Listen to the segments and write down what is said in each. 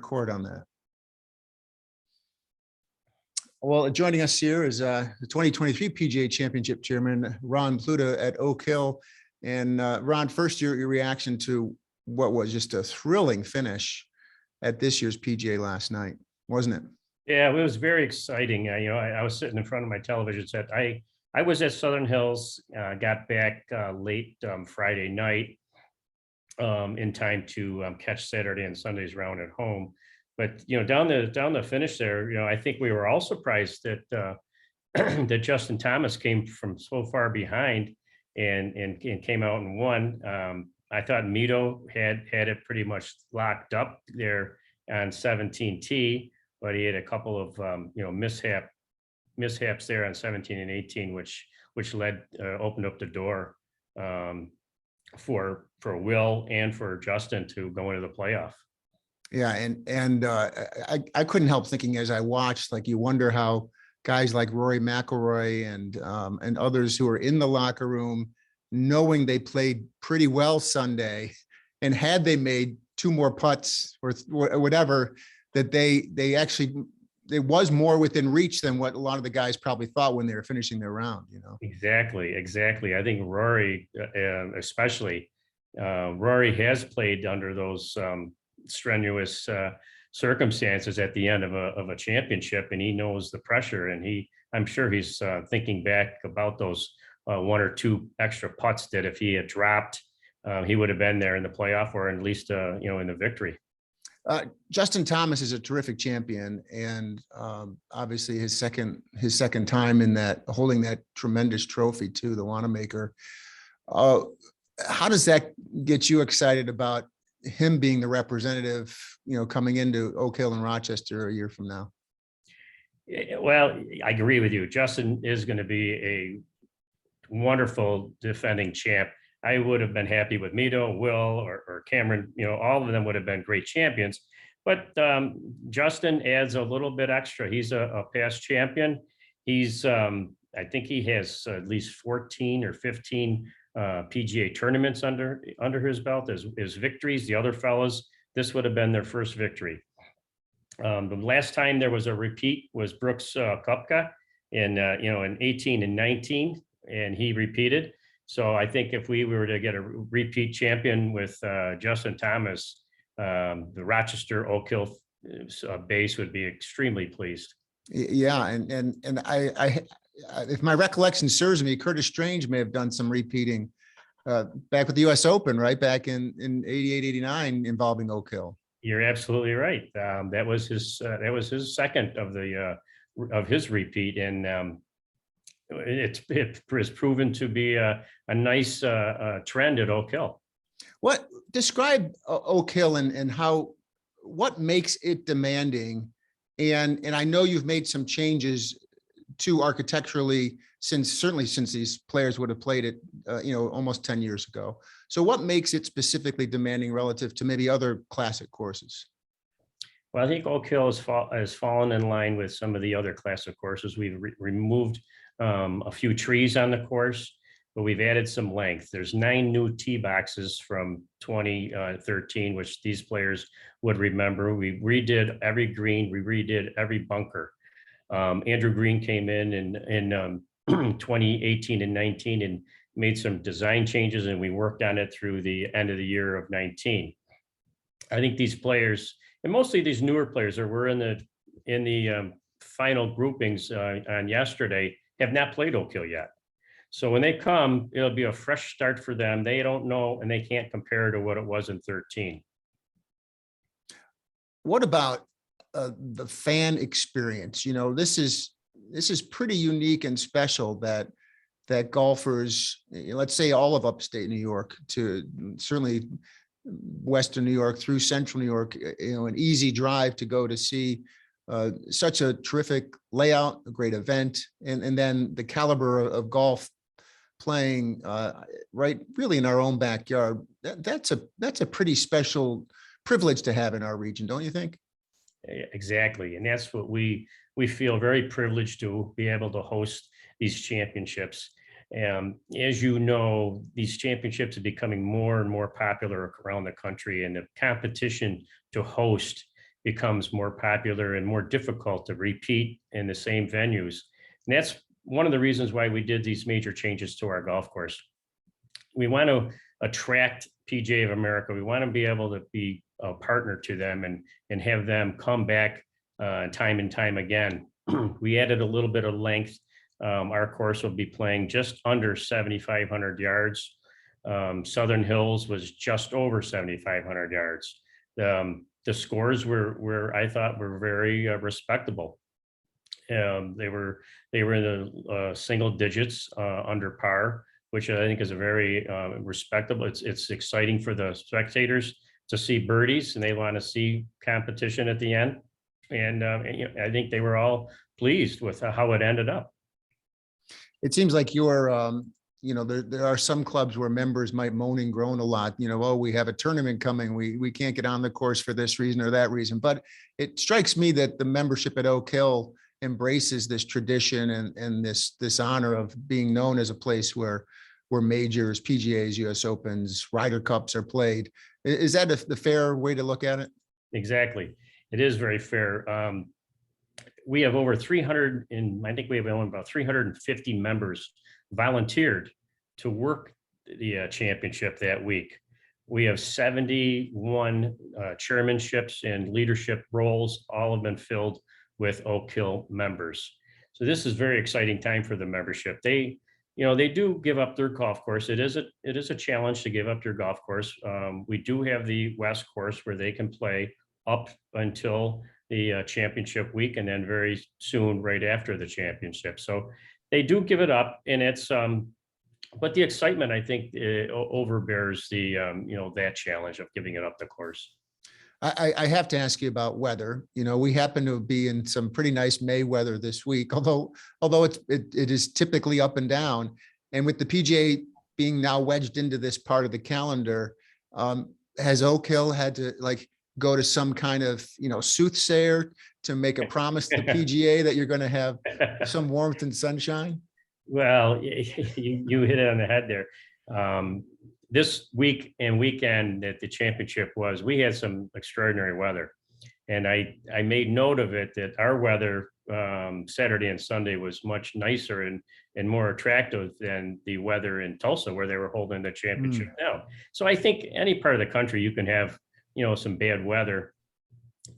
record on that. Well, joining us here is the 2023 PGA Championship Chairman, Ron Pluta at Oak Hill. And Ron, first, your reaction to what was just a thrilling finish at this year's PGA last night, wasn't it? Yeah, it was very exciting. I was sitting in front of my television set. I was at Southern Hills, got back late Friday night in time to catch Saturday and Sunday's round at home. But down the finish there, I think we were all surprised that that Justin Thomas came from so far behind and came out and won. I thought Mito had it pretty much locked up there on 17T, but he had a couple of mishaps there on 17 and 18, which opened up the door for Will and for Justin to go into the playoff. Yeah, and I couldn't help thinking as I watched, like, you wonder how guys like Rory McIlroy and others who are in the locker room, knowing they played pretty well Sunday, and had they made two more putts or whatever, that they actually, it was more within reach than what a lot of the guys probably thought when they were finishing their round. Exactly. I think Rory, especially Rory, has played under those strenuous circumstances at the end of a championship, and he knows the pressure, and I'm sure he's thinking back about those one or two extra putts that if he had dropped, he would have been there in the playoff, or at least in the victory. Justin Thomas is a terrific champion, and obviously his second time in that, holding that tremendous trophy too, the Wanamaker. How does that get you excited about him being the representative, coming into Oak Hill and Rochester a year from now? Well, I agree with you. Justin is going to be a wonderful defending champ. I would have been happy with Mito, Will, or Cameron. All of them would have been great champions. But Justin adds a little bit extra. He's a past champion. He's, I think he has at least 14 or 15 PGA tournaments under his belt as victories. The other fellas, this would have been their first victory. The last time there was a repeat was Brooks Koepka in 18 and 19, and he repeated. So I think if we were to get a repeat champion with Justin Thomas, the Rochester Oak Hill base would be extremely pleased. Yeah, and I if my recollection serves me, Curtis Strange may have done some repeating back with the U.S. Open, right back in 88, 89, involving Oak Hill. You're absolutely right. That was his second of his repeat, and it has proven to be a nice trend at Oak Hill. What describe Oak Hill and what makes it demanding? And I know you've made some changes to architecturally certainly since these players would have played it, almost 10 years ago. So what makes it specifically demanding relative to maybe other classic courses? Well, I think Oak Hill has fallen in line with some of the other classic courses. We've removed a few trees on the course, but we've added some length. There's 9 new tee boxes from 2013, which these players would remember. We redid every green, we redid every bunker. Andrew Green came in 2018 and 19 and made some design changes, and we worked on it through the end of the year of 19. I think these players, and mostly these newer players that were in the final groupings on yesterday, have not played Oak Hill yet. So when they come, it'll be a fresh start for them. They don't know, and they can't compare to what it was in 13. What about the fan experience? This is pretty unique and special that golfers, let's say all of upstate New York to certainly Western New York through Central New York, an easy drive to go to see such a terrific layout, a great event, and then the caliber of golf playing right really in our own backyard. That's a pretty special privilege to have in our region, don't you think? Exactly, and that's what we feel very privileged to be able to host these championships. As you know, these championships are becoming more and more popular around the country, and the competition to host becomes more popular and more difficult to repeat in the same venues. And that's one of the reasons why we did these major changes to our golf course. We want to attract PGA of America. We want to be able to be a partner to them and have them come back time and time again. We added a little bit of length. Our course will be playing just under 7,500 yards. Southern Hills was just over 7,500 yards. The scores were I thought were very respectable. They were in the single digits under par, which I think is a very respectable. It's exciting for the spectators to see birdies, and they want to see competition at the end. And I think they were all pleased with how it ended up. It seems like there are some clubs where members might moan and groan a lot, oh, we have a tournament coming. We can't get on the course for this reason or that reason. But it strikes me that the membership at Oak Hill embraces this tradition and this honor of being known as a place where majors, PGAs, US Opens, Ryder Cups are played. Is that the fair way to look at it? Exactly. It is very fair. We have over 300, and I think we have only about 350 members volunteered to work the championship that week. We have 71 chairmanships and leadership roles. All have been filled with Oak Hill members. So this is very exciting time for the membership. They do give up their golf course. It is a challenge to give up your golf course. We do have the West course where they can play up until the championship week, and then very soon right after the championship. So they do give it up, and it's but the excitement, I think, overbears the that challenge of giving it up the course. I have to ask you about weather. We happen to be in some pretty nice May weather this week, although it is typically up and down. And with the PGA being now wedged into this part of the calendar, has Oak Hill had to go to some kind of soothsayer to make a promise to the PGA that you're going to have some warmth and sunshine? Well, you hit it on the head there. This week and weekend that the championship was, we had some extraordinary weather. And I made note of it that our weather Saturday and Sunday was much nicer and more attractive than the weather in Tulsa, where they were holding the championship now. So I think any part of the country, you can have, some bad weather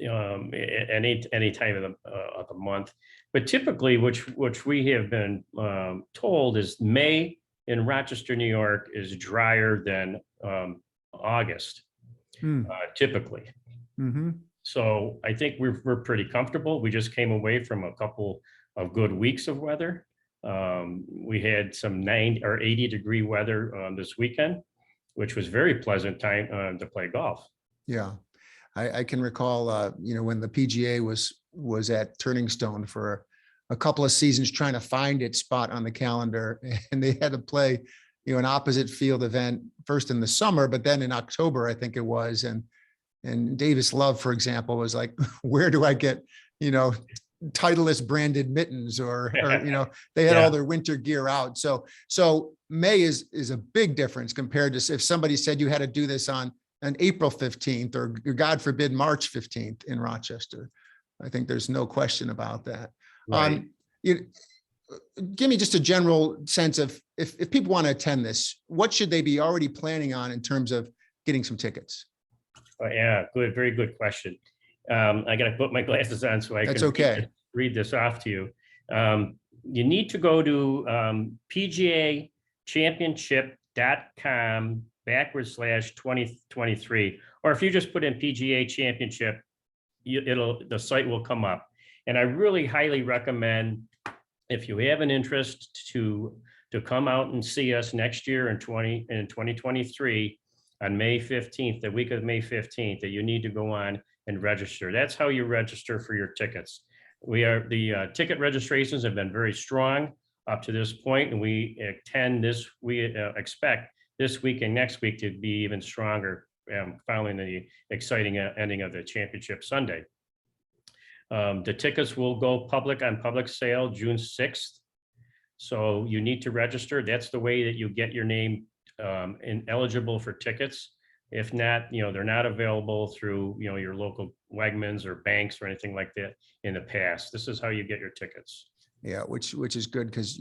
any time of the month. But typically, which we have been told is May in Rochester, New York is drier than August, typically. Mm-hmm. So I think we're pretty comfortable. We just came away from a couple of good weeks of weather. We had some 90 or 80-degree weather this weekend, which was very pleasant time to play golf. Yeah, I can recall, when the PGA was at Turning Stone for a couple of seasons trying to find its spot on the calendar, and they had to play, an opposite field event first in the summer, but then in October, I think it was, and Davis Love, for example, was like, where do I get, Titleist branded mittens or they had all their winter gear out. So May is a big difference compared to if somebody said you had to do this on April 15th or God forbid, March 15th in Rochester. I think there's no question about that. Right. Give me just a general sense of if people want to attend this, what should they be already planning on in terms of getting some tickets? Oh, yeah, good, very good question. I got to put my glasses on so I can read this off to you. You need to go to PGA Championship.com /2023, or if you just put in PGA Championship, the site will come up. And I really highly recommend, if you have an interest, to come out and see us next year in 2023 on May 15th, the week of May 15th, that you need to go on and register. That's how you register for your tickets. The ticket registrations have been very strong up to this point, and we expect this week and next week to be even stronger following the exciting ending of the championship Sunday. The tickets will go public on public sale June 6th. So you need to register. That's the way that you get your name eligible for tickets. If not, they're not available through, your local Wegmans or banks or anything like that in the past. This is how you get your tickets. Yeah, which is good because,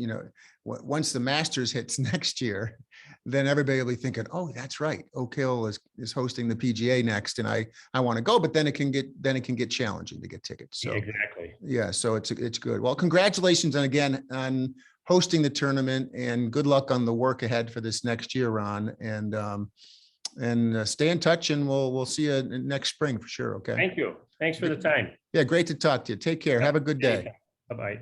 once the Masters hits next year, then everybody will be thinking, oh, that's right. Oak Hill is hosting the PGA next, and I want to go, but then it can get challenging to get tickets. So Exactly. yeah, so it's good. Well, congratulations on hosting the tournament, and good luck on the work ahead for this next year, Ron. And stay in touch, and we'll see you next spring for sure. Okay. Thank you. Thanks for the time. Yeah, great to talk to you. Take care. Have a good day. Bye-bye.